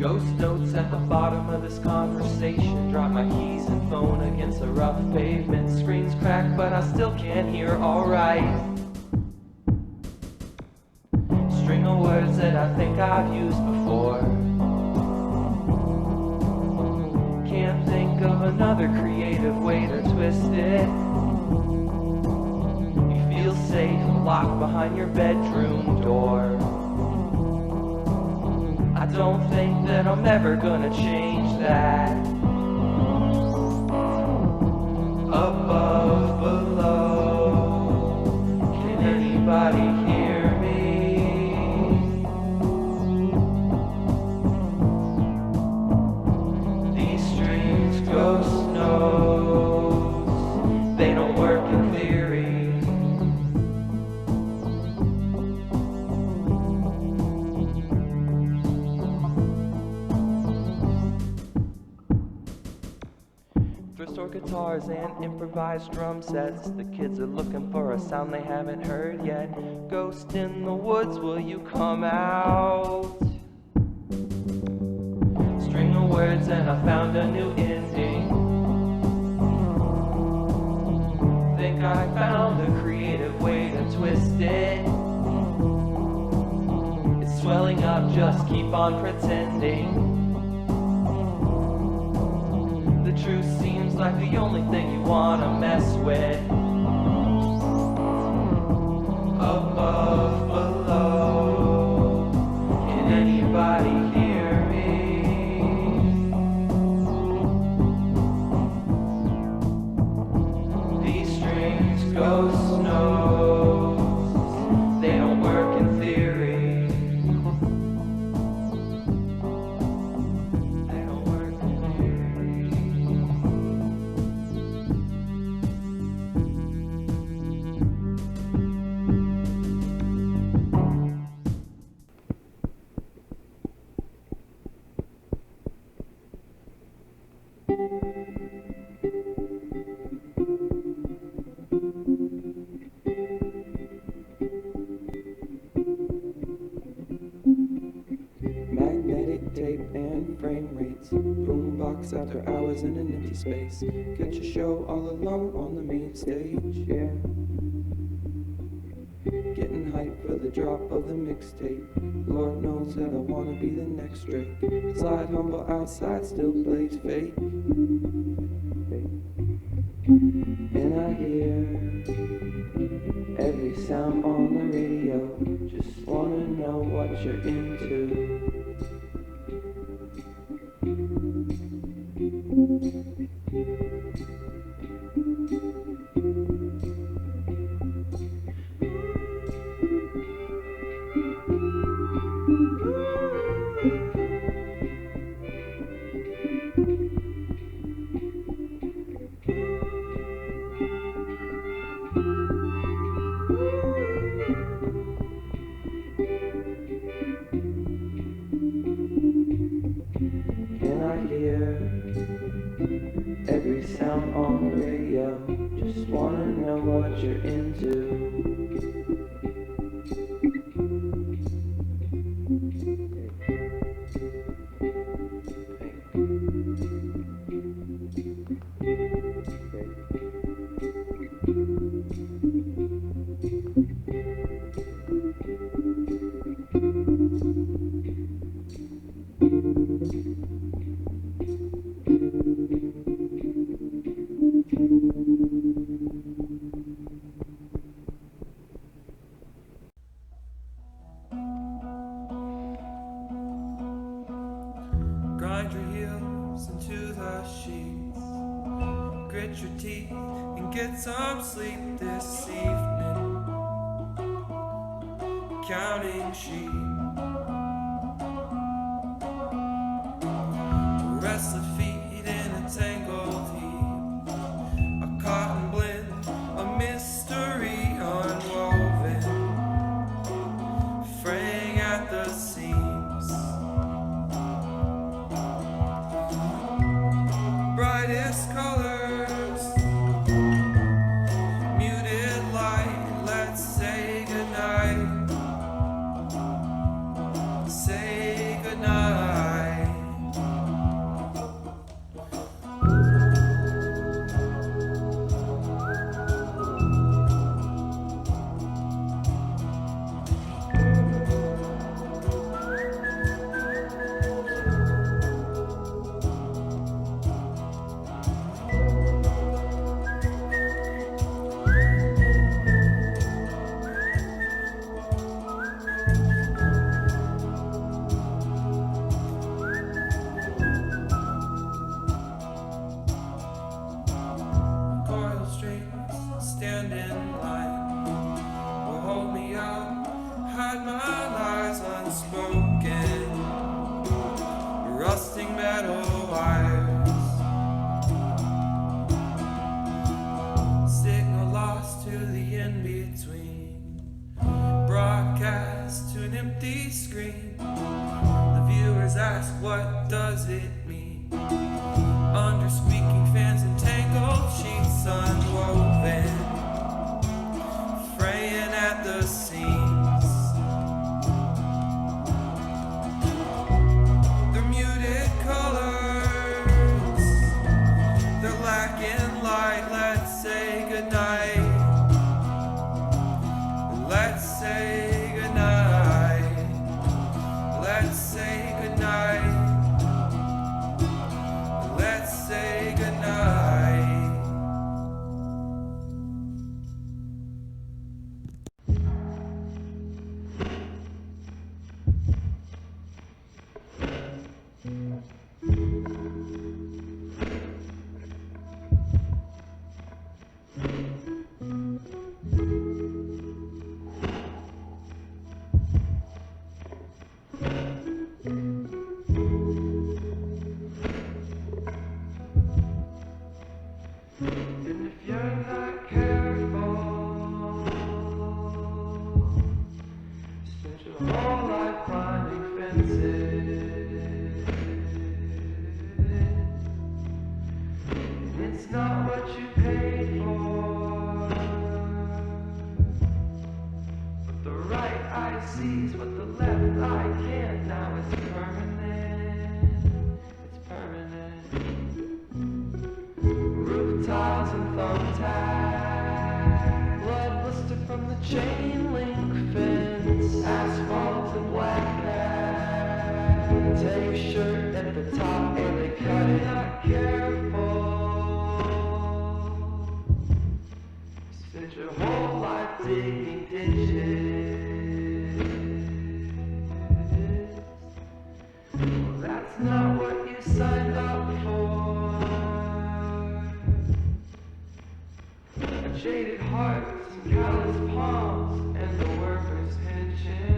Ghost notes at the bottom of this conversation. Drop my keys and phone against a rough pavement. Screens crack, but I still can't hear alright. String of words that I think I've used before. Can't think of another creative way to twist it. You feel safe, locked behind your bedroom door. I don't think that I'm ever gonna change that. Above, below, can anybody hear me? These strings, ghost knows, they don't work in theory. Thrift-store guitars and improvised drum sets. The kids are looking for a sound they haven't heard yet. Ghost in the woods, will you come out? String of words and I found a new ending. Think I found a creative way to twist it. It's swelling up, just keep on pretending. The truth seems like the only thing you wanna mess with. Above, below, can anybody hear me? These strings, ghost knows, they don't work in theory. After hours in an empty space, catch a show all alone on the main stage, yeah. Getting hyped for the drop of the mixtape. Lord knows that I wanna be the next Drake. Slide humble outside, still plays fake. And I hear every sound on the radio. Just wanna know what you're into. Can I hear every sound on the radio? Just wanna know what you're into. Grind your heels into the sheets, grit your teeth and get some sleep this evening. Counting sheep, restless feet in a tangled heap, a cotton blend, a mystery unwoven, fraying at the seams. Brightest colors, muted light, let's say goodnight. Say goodnight. empty screen. The viewers ask, what does it mean? Under speaking fans and tangled sheets unwoven, fraying at the seams. They're muted colors, they're lacking light. Let's say goodnight. Let's say goodnight. Let's say goodnight. Let's say goodnight. And if you're not careful, spend your whole life climbing fences. And it's not what you paid for, but the right eye sees what the left eye can't. Now it's permanent. It's permanent. Roof tiles and thumbtacks, blood blister from the chain link fence, asphalt and black cat. Tape shirt at the top and they cut it. Not careful. Spent your whole life digging ditches. Well, that's not what you signed up for. A jaded heart, some callous palms, and the workers' pension.